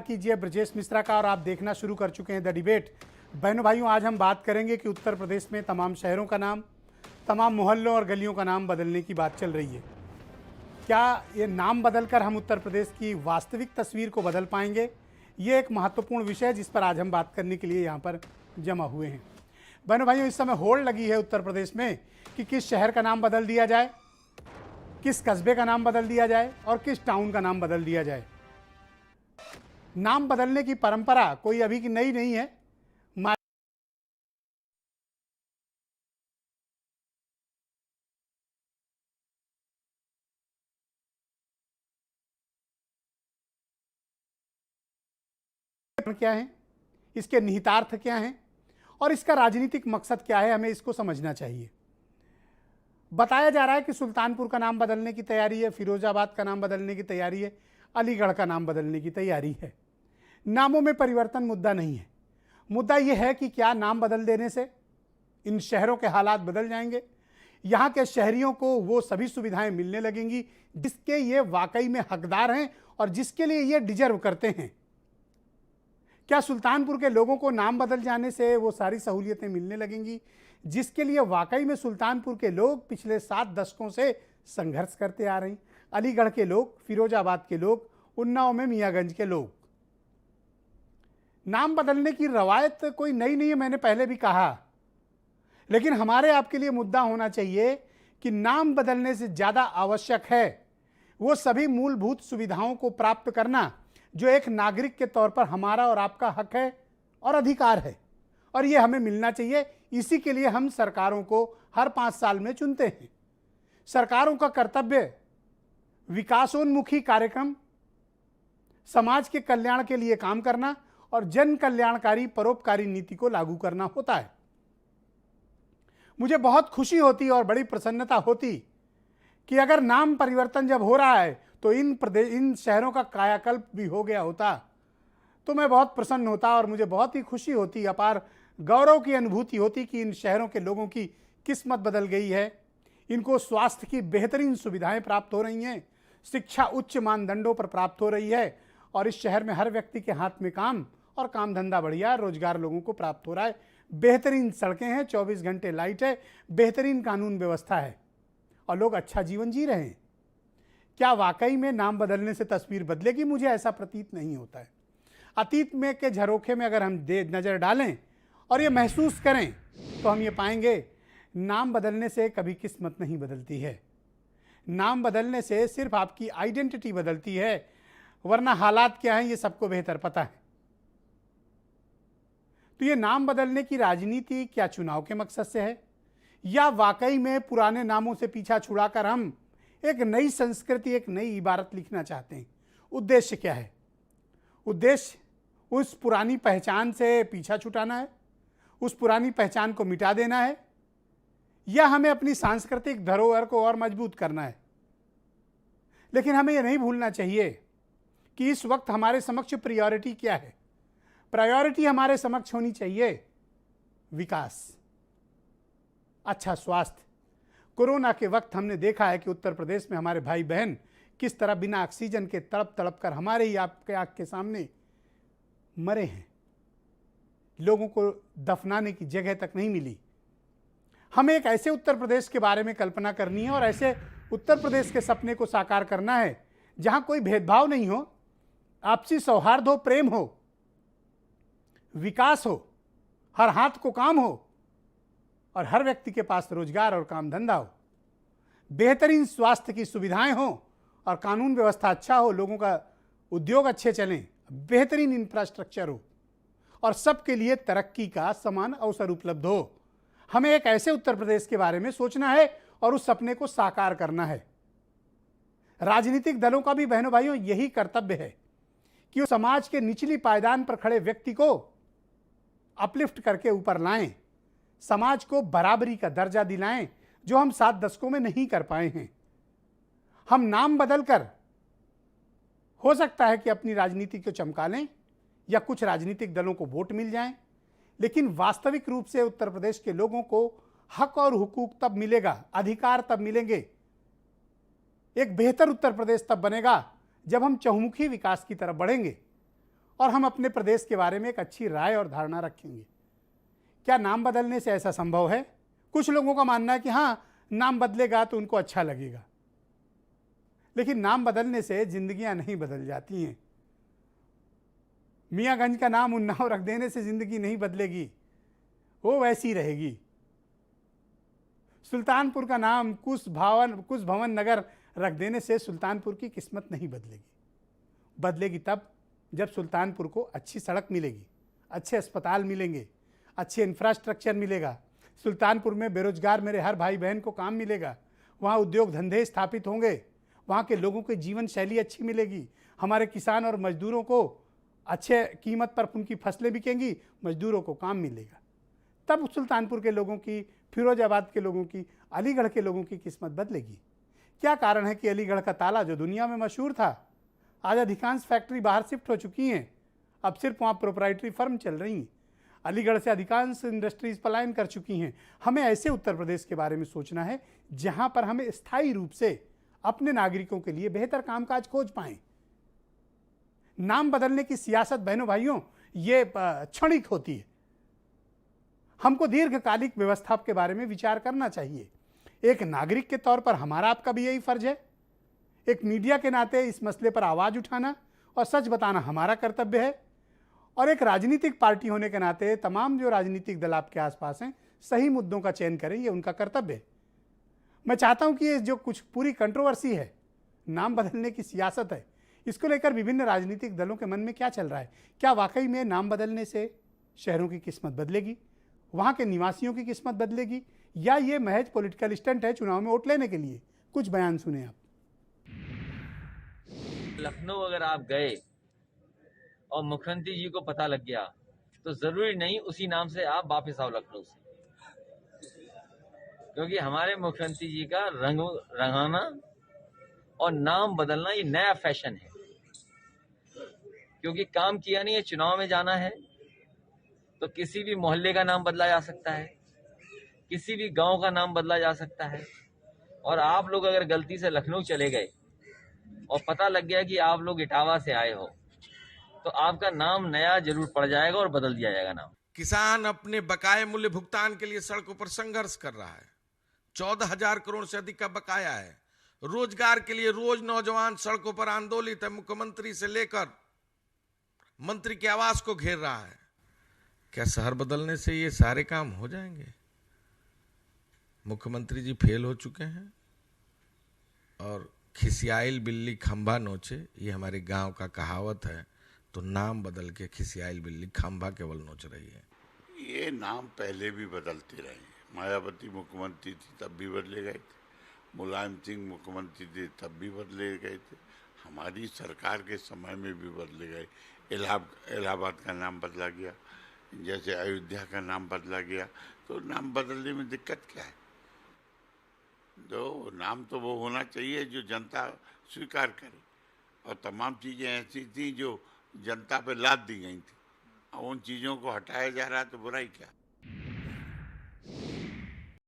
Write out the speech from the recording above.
कीजिए ब्रजेश मिश्रा का और आप देखना शुरू कर चुके हैं द डिबेट। बहनों भाइयों, आज हम बात करेंगे कि उत्तर प्रदेश में तमाम शहरों का नाम, तमाम मोहल्लों और गलियों का नाम बदलने की बात चल रही है। क्या ये नाम बदलकर हम उत्तर प्रदेश की वास्तविक तस्वीर को बदल पाएंगे? ये एक महत्वपूर्ण विषय है जिस पर आज हम बात करने के लिए यहाँ पर जमा हुए हैं। बहनों भाइयों, इस समय होड़ लगी है उत्तर प्रदेश में कि किस शहर का नाम बदल दिया जाए, किस कस्बे का नाम बदल दिया जाए और किस टाउन का नाम बदल दिया जाए। नाम बदलने की परंपरा कोई अभी की नई नहीं है। क्या है, इसके निहितार्थ क्या हैं और इसका राजनीतिक मकसद क्या है, हमें इसको समझना चाहिए। बताया जा रहा है कि सुल्तानपुर का नाम बदलने की तैयारी है, फिरोजाबाद का नाम बदलने की तैयारी है, अलीगढ़ का नाम बदलने की तैयारी है। नामों में परिवर्तन मुद्दा नहीं है। मुद्दा यह है कि क्या नाम बदल देने से इन शहरों के हालात बदल जाएंगे, यहाँ के शहरियों को वो सभी सुविधाएं मिलने लगेंगी जिसके ये वाकई में हकदार हैं और जिसके लिए ये डिजर्व करते हैं। क्या सुल्तानपुर के लोगों को नाम बदल जाने से वो सारी सहूलियतें मिलने लगेंगी जिसके लिए वाकई में सुल्तानपुर के लोग पिछले 7 दशकों से संघर्ष करते आ रहे हैं? अलीगढ़ के लोग, फिरोजाबाद के लोग, उन्नाव में मियाँगंज के लोग। नाम बदलने की रवायत कोई नई नहीं है, मैंने पहले भी कहा, लेकिन हमारे आपके लिए मुद्दा होना चाहिए कि नाम बदलने से ज़्यादा आवश्यक है वो सभी मूलभूत सुविधाओं को प्राप्त करना जो एक नागरिक के तौर पर हमारा और आपका हक है और अधिकार है, और ये हमें मिलना चाहिए। इसी के लिए हम सरकारों को हर 5 साल में चुनते हैं। सरकारों का कर्तव्य विकासोन्मुखी कार्यक्रम, समाज के कल्याण के लिए काम करना और जन कल्याणकारी परोपकारी नीति को लागू करना होता है। मुझे बहुत खुशी होती और बड़ी प्रसन्नता होती कि अगर नाम परिवर्तन जब हो रहा है तो इन शहरों का कायाकल्प भी हो गया होता तो मैं बहुत प्रसन्न होता और मुझे बहुत ही खुशी होती, अपार गौरव की अनुभूति होती कि इन शहरों के लोगों की किस्मत बदल गई है। इनको स्वास्थ्य की बेहतरीन सुविधाएं प्राप्त हो रही हैं, शिक्षा उच्च मानदंडों पर प्राप्त हो रही है और इस शहर में हर व्यक्ति के हाथ में काम और काम धंधा बढ़िया, रोजगार लोगों को प्राप्त हो रहा है। बेहतरीन सड़कें हैं, 24 घंटे लाइट है, बेहतरीन कानून व्यवस्था है और लोग अच्छा जीवन जी रहे हैं। क्या वाकई में नाम बदलने से तस्वीर बदलेगी? मुझे ऐसा प्रतीत नहीं होता है। अतीत में के झरोखे में अगर हम नज़र डालें और ये महसूस करें तो हम ये पाएंगे नाम बदलने से कभी किस्मत नहीं बदलती है। नाम बदलने से सिर्फ आपकी आइडेंटिटी बदलती है, वरना हालात क्या हैं ये सबको बेहतर पता है। तो ये नाम बदलने की राजनीति क्या चुनाव के मकसद से है या वाकई में पुराने नामों से पीछा छुड़ाकर हम एक नई संस्कृति, एक नई इबारत लिखना चाहते हैं? उद्देश्य क्या है? उद्देश्य उस पुरानी पहचान से पीछा छुटाना है, उस पुरानी पहचान को मिटा देना है, या हमें अपनी सांस्कृतिक धरोहर को और मजबूत करना है? लेकिन हमें यह नहीं भूलना चाहिए कि इस वक्त हमारे समक्ष प्रायोरिटी क्या है। प्रायोरिटी हमारे समक्ष होनी चाहिए विकास, अच्छा स्वास्थ्य। कोरोना के वक्त हमने देखा है कि उत्तर प्रदेश में हमारे भाई बहन किस तरह बिना ऑक्सीजन के तड़प तड़प कर हमारे ही आपके आँख के सामने मरे हैं। लोगों को दफनाने की जगह तक नहीं मिली। हमें एक ऐसे उत्तर प्रदेश के बारे में कल्पना करनी है और ऐसे उत्तर प्रदेश के सपने को साकार करना है जहां कोई भेदभाव नहीं हो, आपसी सौहार्द हो, प्रेम हो, विकास हो, हर हाथ को काम हो और हर व्यक्ति के पास रोजगार और काम धंधा हो, बेहतरीन स्वास्थ्य की सुविधाएं हो और कानून व्यवस्था अच्छा हो, लोगों का उद्योग अच्छे चलें, बेहतरीन इंफ्रास्ट्रक्चर हो और सबके लिए तरक्की का समान अवसर उपलब्ध हो। हमें एक ऐसे उत्तर प्रदेश के बारे में सोचना है और उस सपने को साकार करना है। राजनीतिक दलों का भी बहनों भाइयों यही कर्तव्य है कि वो समाज के निचली पायदान पर खड़े व्यक्ति को अपलिफ्ट करके ऊपर लाएं, समाज को बराबरी का दर्जा दिलाएं जो हम 7 दशकों में नहीं कर पाए हैं। हम नाम बदलकर हो सकता है कि अपनी राजनीति को चमका लें या कुछ राजनीतिक दलों को वोट मिल जाएं, लेकिन वास्तविक रूप से उत्तर प्रदेश के लोगों को हक और हुकूक तब मिलेगा, अधिकार तब मिलेंगे, एक बेहतर उत्तर प्रदेश तब बनेगा जब हम चहुमुखी विकास की तरफ बढ़ेंगे और हम अपने प्रदेश के बारे में एक अच्छी राय और धारणा रखेंगे। क्या नाम बदलने से ऐसा संभव है? कुछ लोगों का मानना है कि हाँ, नाम बदलेगा तो उनको अच्छा लगेगा, लेकिन नाम बदलने से जिंदगियां नहीं बदल जाती हैं। मियाँगंज का नाम उन्नाव रख देने से जिंदगी नहीं बदलेगी, वो वैसी रहेगी। सुल्तानपुर का नाम कुश भवन नगर रख देने से सुल्तानपुर की किस्मत नहीं बदलेगी। बदलेगी तब जब सुल्तानपुर को अच्छी सड़क मिलेगी, अच्छे अस्पताल मिलेंगे, अच्छे इंफ्रास्ट्रक्चर मिलेगा। सुल्तानपुर में बेरोजगार मेरे हर भाई बहन को काम मिलेगा, वहाँ उद्योग धंधे स्थापित होंगे, वहाँ के लोगों की जीवन शैली अच्छी मिलेगी, हमारे किसान और मजदूरों को अच्छे कीमत पर उनकी फसलें बिकेंगी, मजदूरों को काम मिलेगा। तब सुल्तानपुर के लोगों की, फिरोजाबाद के लोगों की, अलीगढ़ के लोगों की किस्मत बदलेगी। क्या कारण है कि अलीगढ़ का ताला जो दुनिया में मशहूर था, आज अधिकांश फैक्ट्री बाहर शिफ्ट हो चुकी हैं, अब सिर्फ वहाँ प्रोप्राइटरी फर्म चल रही हैं। अलीगढ़ से अधिकांश इंडस्ट्रीज पलायन कर चुकी हैं। हमें ऐसे उत्तर प्रदेश के बारे में सोचना है जहाँ पर हमें स्थायी रूप से अपने नागरिकों के लिए बेहतर कामकाज खोज पाएं। नाम बदलने की सियासत बहनों भाइयों ये क्षणिक होती है। हमको दीर्घकालिक व्यवस्था के बारे में विचार करना चाहिए। एक नागरिक के तौर पर हमारा आपका भी यही फर्ज है। एक मीडिया के नाते इस मसले पर आवाज उठाना और सच बताना हमारा कर्तव्य है, और एक राजनीतिक पार्टी होने के नाते तमाम जो राजनीतिक दल आपके आसपास हैं सही मुद्दों का चयन करें, ये उनका कर्तव्य है। मैं चाहता हूं कि ये जो कुछ पूरी कंट्रोवर्सी है, नाम बदलने की सियासत है, इसको लेकर विभिन्न राजनीतिक दलों के मन में क्या चल रहा है। क्या वाकई में नाम बदलने से शहरों की किस्मत बदलेगी, वहाँ के निवासियों की किस्मत बदलेगी, या ये महज पॉलिटिकल स्टंट है चुनाव में वोट लेने के लिए? कुछ बयान सुने आप। लखनऊ अगर आप गए और मुख्यमंत्री जी को पता लग गया तो जरूरी नहीं उसी नाम से आप वापस आओ लखनऊ से, क्योंकि हमारे मुख्यमंत्री जी का रंग रंगाना और नाम बदलना ये नया फैशन है। क्योंकि काम किया नहीं है, चुनाव में जाना है तो किसी भी मोहल्ले का नाम बदला जा सकता है, किसी भी गांव का नाम बदला जा सकता है। और आप लोग अगर गलती से लखनऊ चले गए और पता लग गया कि आप लोग इटावा से आए हो तो आपका नाम नया जरूर पड़ जाएगा और बदल दिया जाएगा नाम। किसान अपने बकाये मूल्य भुगतान के लिए सड़कों पर संघर्ष कर रहा है। 14,000 करोड़ से अधिक का बकाया है। रोजगार के लिए रोज नौजवान सड़कों पर आंदोलित है। मुख्यमंत्री से लेकर मंत्री के आवास को घेर रहा है। क्या शहर बदलने से ये सारे काम हो जाएंगे? मुख्यमंत्री जी फेल हो चुके हैं और खिसियाइल बिल्ली खंभा नोचे, ये हमारे गांव का कहावत है। तो नाम बदल के खिसियाइल बिल्ली खंभा केवल नोच रही है। ये नाम पहले भी बदलते रहे। मायावती मुख्यमंत्री थी तब भी बदले गए थे, मुलायम सिंह मुख्यमंत्री थे तब भी बदले गए थे, हमारी सरकार के समय में भी बदले गए। इलाहाबाद का नाम बदला गया, जैसे अयोध्या का नाम बदला गया। तो नाम बदलने में दिक्कत क्या है? तो नाम तो वो होना चाहिए जो जनता स्वीकार करे, और तमाम चीज़ें ऐसी थी जो जनता पे लाद दी गई थी। अब उन चीज़ों को हटाया जा रहा है तो बुराई क्या?